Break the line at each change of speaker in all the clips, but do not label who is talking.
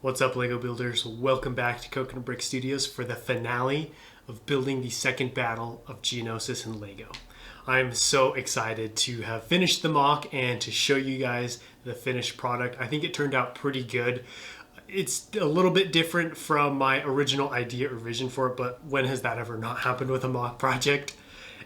What's up, Lego builders? Welcome back to Coconut Brick Studios for the finale of building the second battle of Geonosis in Lego. I'm so excited to have finished the MOC and to show you guys the finished product. I think it turned out pretty good. It's a little bit different from my original idea or vision for it, but when has that ever not happened with a MOC project?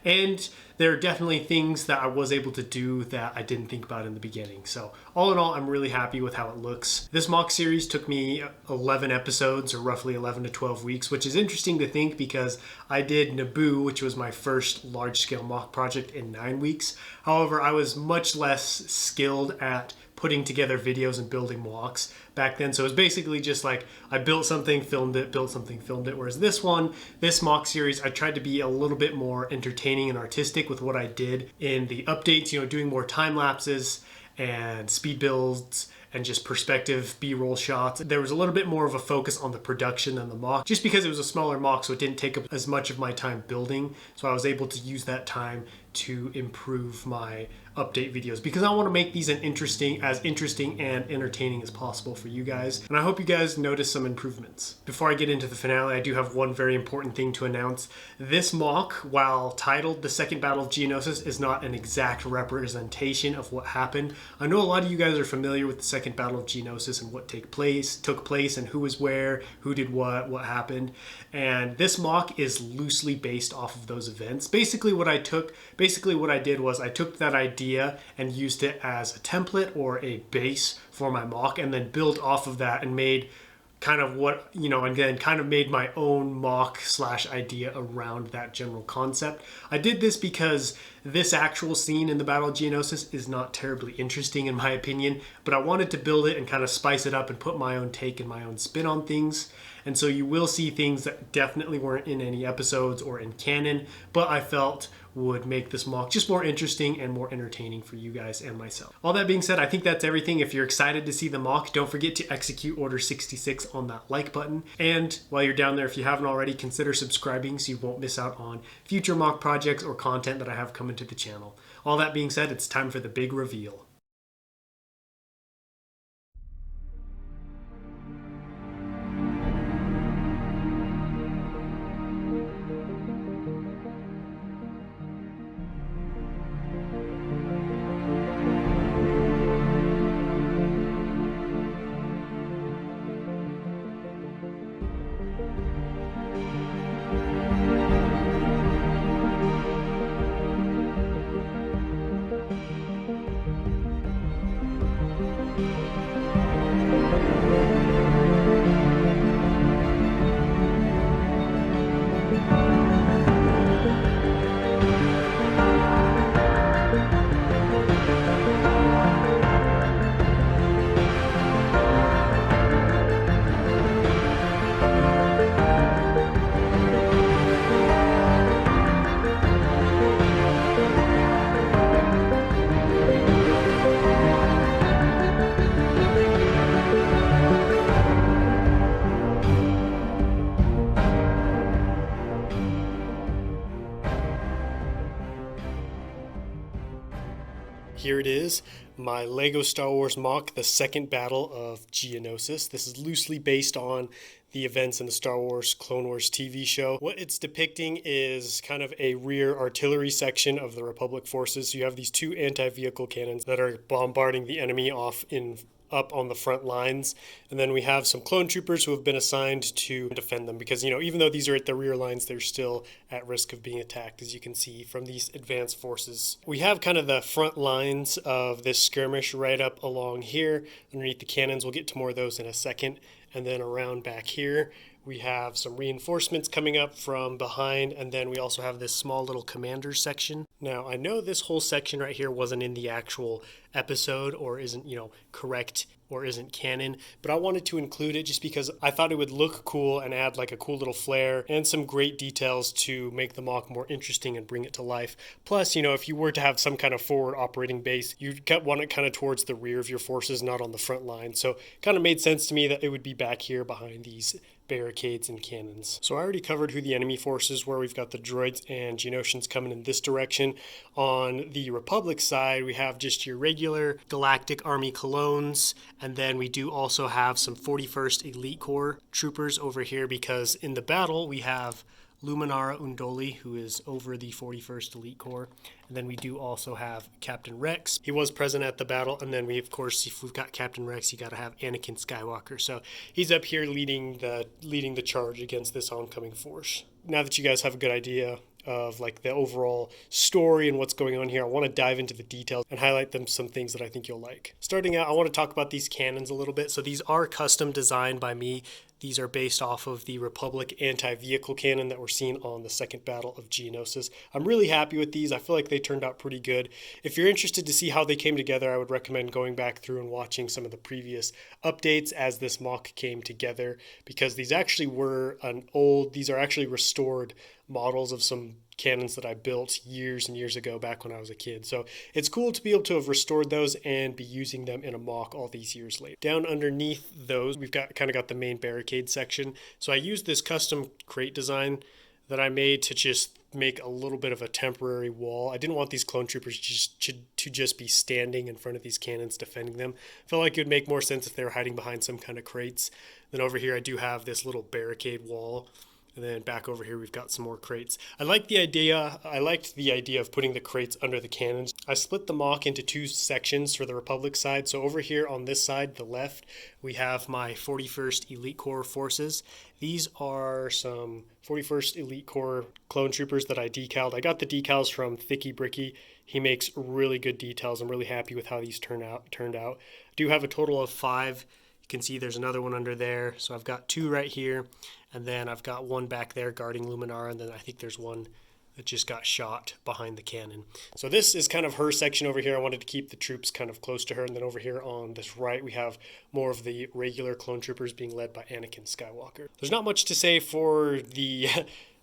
And there are definitely things that I was able to do that I didn't think about in the beginning. So all in all, I'm really happy with how it looks. This MOC series took me 11 episodes, or roughly 11 to 12 weeks, which is interesting to think because I did Naboo, which was my first large-scale MOC project, in 9 weeks. However, I was much less skilled at putting together videos and building MOCs back then. So it was basically just like I built something, filmed it, built something, filmed it. Whereas this MOC series, I tried to be a little bit more entertaining and artistic with what I did in the updates, doing more time lapses and speed builds and just perspective B-roll shots. There was a little bit more of a focus on the production than the MOC, just because it was a smaller MOC, so it didn't take up as much of my time building. So I was able to use that time to improve my update videos because I want to make these as interesting and entertaining as possible for you guys. And I hope you guys notice some improvements. Before I get into the finale, I do have one very important thing to announce. This MOC, while titled The Second Battle of Geonosis, is not an exact representation of what happened. I know a lot of you guys are familiar with the Second Battle of Geonosis and what took place and who was where, who did what happened. And this MOC is loosely based off of those events. Basically what I did was I took that idea and used it as a template or a base for my MOC, and then built off of that and made kind of made my own MOC / idea around that general concept. I did this because this actual scene in the Battle of Geonosis is not terribly interesting in my opinion, but I wanted to build it and kind of spice it up and put my own take and my own spin on things. And so you will see things that definitely weren't in any episodes or in canon, but I felt would make this MOC just more interesting and more entertaining for you guys and myself. All that being said, I think that's everything. If you're excited to see the MOC, don't forget to execute Order 66 on that like button. And while you're down there, if you haven't already, consider subscribing so you won't miss out on future MOC projects or content that I have coming to the channel. All that being said, it's time for the big reveal. Here it is, my Lego Star Wars MOC, The Second Battle of Geonosis. This is loosely based on the events in the Star Wars Clone Wars TV show. What it's depicting is kind of a rear artillery section of the Republic forces. So you have these two anti-vehicle cannons that are bombarding the enemy up on the front lines, and then we have some clone troopers who have been assigned to defend them because even though these are at the rear lines, they're still at risk of being attacked, as you can see from these advanced forces. We have kind of the front lines of this skirmish right up along here underneath the cannons. We'll get to more of those in a second. And then around back here we have some reinforcements coming up from behind, and then we also have this small little commander section. Now, I know this whole section right here wasn't in the actual episode or isn't, correct or isn't canon, but I wanted to include it just because I thought it would look cool and add like a cool little flair and some great details to make the MOC more interesting and bring it to life. Plus, if you were to have some kind of forward operating base, you'd want it kind of towards the rear of your forces, not on the front line. So it kind of made sense to me that it would be back here behind these barricades and cannons. So I already covered who the enemy forces were. We've got the droids and Geonosians coming in this direction. On the Republic side, we have just your regular Galactic Army clones, and then we do also have some 41st Elite Corps troopers over here, because in the battle we have Luminara Unduli, who is over the 41st Elite Corps. And then we do also have Captain Rex. He was present at the battle. And then we, of course, if we've got Captain Rex, you got to have Anakin Skywalker. So he's up here leading the charge against this oncoming force. Now that you guys have a good idea of like the overall story and what's going on here, I want to dive into the details and highlight some things that I think you'll like. Starting out, I want to talk about these cannons a little bit. So these are custom designed by me. These are based off of the Republic anti-vehicle cannon that we're seeing on the second battle of Geonosis. I'm really happy with these. I feel like they turned out pretty good. If you're interested to see how they came together, I would recommend going back through and watching some of the previous updates as this MOC came together, because these actually were these are actually restored models of some cannons that I built years and years ago back when I was a kid. So it's cool to be able to have restored those and be using them in a MOC all these years later. Down underneath those, we've got the main barricade section. So I used this custom crate design that I made to just make a little bit of a temporary wall. I didn't want these clone troopers to just be standing in front of these cannons defending them. I felt like it would make more sense if they were hiding behind some kind of crates. Then over here I do have this little barricade wall. And then back over here, we've got some more crates. I liked the idea of putting the crates under the cannons. I split the MOC into two sections for the Republic side. So over here on this side, the left, we have my 41st Elite Corps forces. These are some 41st Elite Corps clone troopers that I decaled. I got the decals from Thicky Bricky. He makes really good details. I'm really happy with how these turned out. I do have a total of 5. You can see there's another one under there. So I've got 2 right here. And then I've got 1 back there guarding Luminara, and then I think there's 1 that just got shot behind the cannon. So this is kind of her section over here. I wanted to keep the troops kind of close to her. And then over here on this right, we have more of the regular clone troopers being led by Anakin Skywalker. There's not much to say for the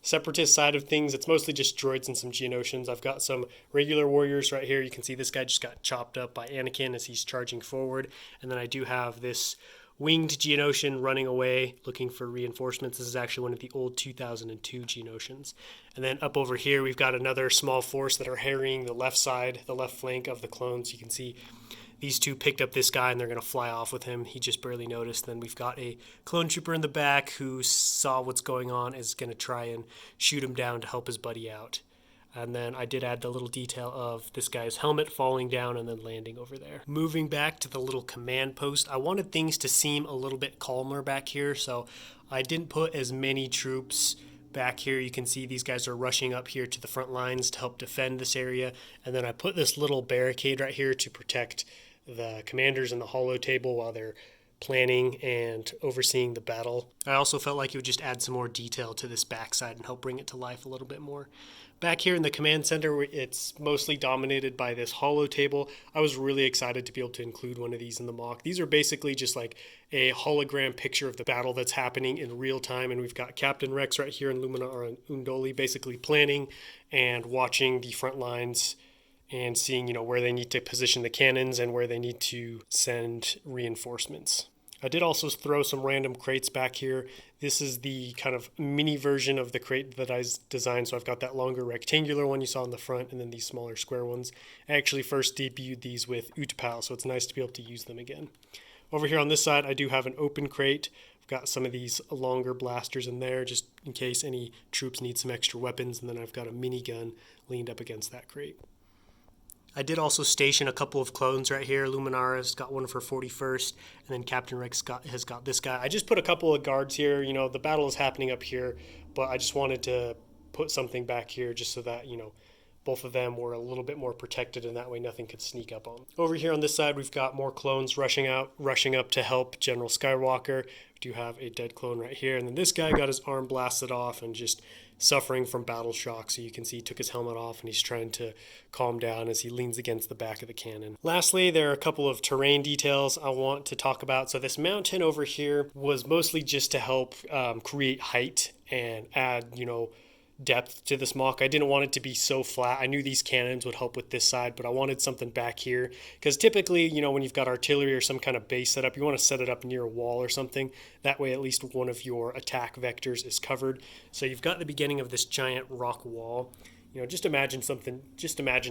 separatist side of things. It's mostly just droids and some Geonosians. I've got some regular warriors right here. You can see this guy just got chopped up by Anakin as he's charging forward. And then I do have this winged Geonosian running away, looking for reinforcements. This is actually one of the old 2002 Geonosians. And then up over here, we've got another small force that are harrying the left side, the left flank of the clones. You can see these 2 picked up this guy, and they're going to fly off with him. He just barely noticed. Then we've got a clone trooper in the back who saw what's going on, is going to try and shoot him down to help his buddy out. And then I did add the little detail of this guy's helmet falling down and then landing over there. Moving back to the little command post, I wanted things to seem a little bit calmer back here, so I didn't put as many troops back here. You can see these guys are rushing up here to the front lines to help defend this area. And then I put this little barricade right here to protect the commanders in the holo table while they're planning and overseeing the battle. I also felt like it would just add some more detail to this backside and help bring it to life a little bit more. Back here in the command center, it's mostly dominated by this holo table. I was really excited to be able to include one of these in the MOC. These are basically just like a hologram picture of the battle that's happening in real time. And we've got Captain Rex right here and Luminara Unduli basically planning and watching the front lines and seeing, where they need to position the cannons and where they need to send reinforcements. I did also throw some random crates back here. This is the kind of mini version of the crate that I designed. So I've got that longer rectangular one you saw in the front and then these smaller square ones. I actually first debuted these with Utapau, so it's nice to be able to use them again. Over here on this side, I do have an open crate. I've got some of these longer blasters in there just in case any troops need some extra weapons. And then I've got a minigun leaned up against that crate. I did also station a couple of clones right here. Luminara's got one for 41st, and then Captain Rex has got this guy. I just put a couple of guards here. The battle is happening up here, but I just wanted to put something back here just so that, both of them were a little bit more protected, and that way nothing could sneak up on them. Over here on this side, we've got more clones rushing up to help General Skywalker. We do have a dead clone right here, and then this guy got his arm blasted off and just suffering from battle shock. So you can see he took his helmet off and he's trying to calm down as he leans against the back of the cannon. Lastly, there are a couple of terrain details I want to talk about. So this mountain over here was mostly just to help create height and add, depth to this MOC. I didn't want it to be so flat. I knew these cannons would help with this side, but I wanted something back here because typically, you know, when you've got artillery or some kind of base setup, you want to set it up near a wall or something. That way at least one of your attack vectors is covered. So you've got the beginning of this giant rock wall. You know, just imagine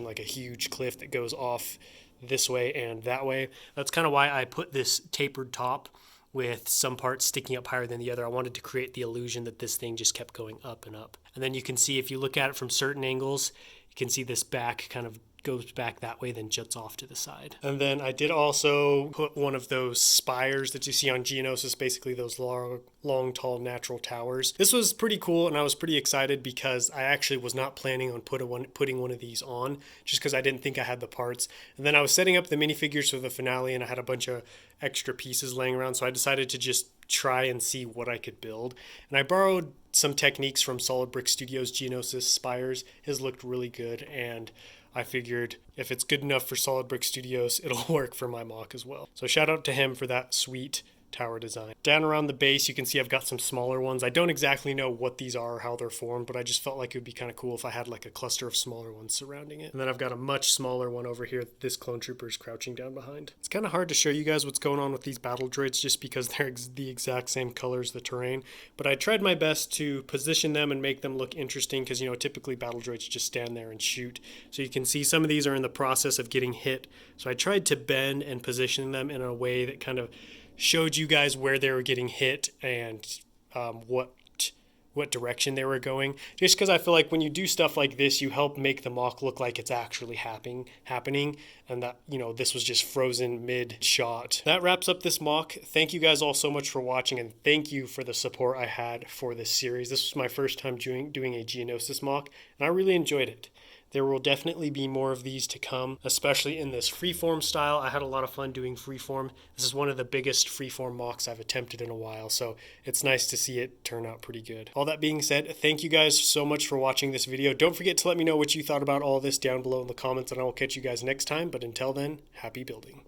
like a huge cliff that goes off this way and that way. That's kind of why I put this tapered top with some parts sticking up higher than the other. I wanted to create the illusion that this thing just kept going up and up. And then you can see, if you look at it from certain angles, you can see this back kind of goes back that way, then juts off to the side. And then I did also put one of those spires that you see on Geonosis, basically those long, tall natural towers. This was pretty cool, and I was pretty excited because I actually was not planning on putting one of these on, just because I didn't think I had the parts. And then I was setting up the minifigures for the finale, and I had a bunch of extra pieces laying around, so I decided to just try and see what I could build. And I borrowed some techniques from Solid Brick Studios' Geonosis spires. His looked really good, and I figured if it's good enough for Solid Brick Studios, it'll work for my MOC as well. So shout out to him for that sweet tower design. Down around the base, you can see I've got some smaller ones. I don't exactly know what these are or how they're formed, but I just felt like it would be kind of cool if I had like a cluster of smaller ones surrounding it. And then I've got a much smaller one over here that this clone trooper is crouching down behind. It's kind of hard to show you guys what's going on with these battle droids just because they're the exact same color as the terrain, but I tried my best to position them and make them look interesting because, you know, typically battle droids just stand there and shoot. So you can see some of these are in the process of getting hit. So I tried to bend and position them in a way that kind of showed you guys where they were getting hit and what direction they were going, just because I feel like when you do stuff like this, you help make the MOC look like it's actually happening, and that, you know, this was just frozen mid-shot. That wraps up this MOC. Thank you guys all so much for watching, and thank you for the support I had for this series. This was my first time doing a Geonosis MOC, and I really enjoyed it. There will definitely be more of these to come, especially in this freeform style. I had a lot of fun doing freeform. This is one of the biggest freeform MOCs I've attempted in a while, so it's nice to see it turn out pretty good. All that being said, thank you guys so much for watching this video. Don't forget to let me know what you thought about all this down below in the comments, and I will catch you guys next time. But until then, happy building.